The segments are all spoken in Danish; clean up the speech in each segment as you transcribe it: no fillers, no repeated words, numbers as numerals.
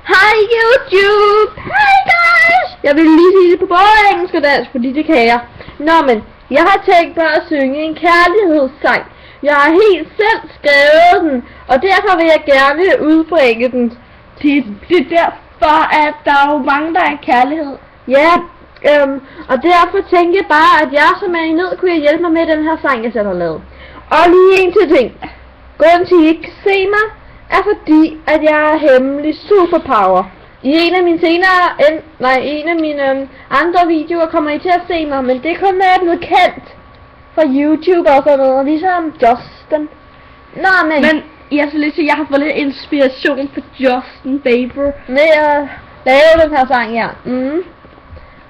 Hej YouTube! Hej guys! Jeg vil lige sige det på både engelsk og dansk, fordi det kan jeg. Nå, men jeg har tænkt mig at synge en kærlighedssang. Jeg har helt selv skrevet den, og derfor vil jeg gerne udbringe den. Det er derfor, at der er jo mange, der er kærlighed. Ja, og derfor tænkte jeg bare, at jeg som er i nød, kunne hjælpe mig med den her sang, jeg selv har lavet. Og lige en til ting. Grunden til, at I ikke kan se mig, er fordi, at jeg har hemmelig superpower. I en af mine andre videoer kommer I til at se mig, men det kun når jeg er blevet kendt fra YouTube og sådan noget, ligesom Justin. Nå, men jeg skal lige sige, jeg har fået lidt inspiration fra Justin Bieber. med at lave den her sang her.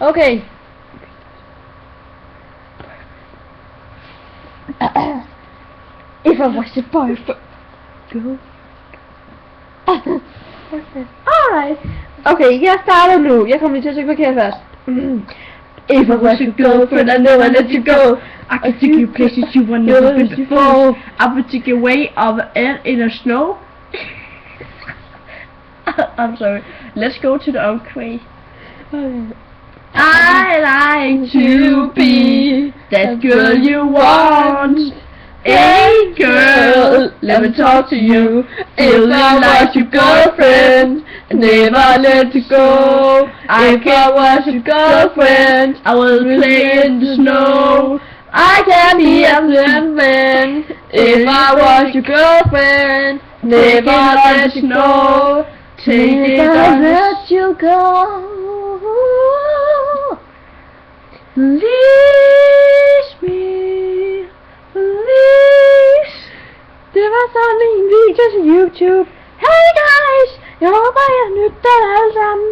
Okay. If I was your boyfriend, go. Alright. Okay, jeg starter nu. Jeg kommer lige til at synge forkert først. If I was your girlfriend, I never let you go. I could take you places you were never been before. I would take you away in the snow. I'm sorry. Let's go to the Oakway. I like to be that girl you want. Hey girl, let me talk to you. If I was your girlfriend, I never let you go. If I was your girlfriend, I will play in the snow. I can be a man. If I was your girlfriend, Never let you go. Take it on the let you go. Release me, release. Det var sådan en video til YouTube. Hey guys! Jeg håber, I har nydt den alle sammen.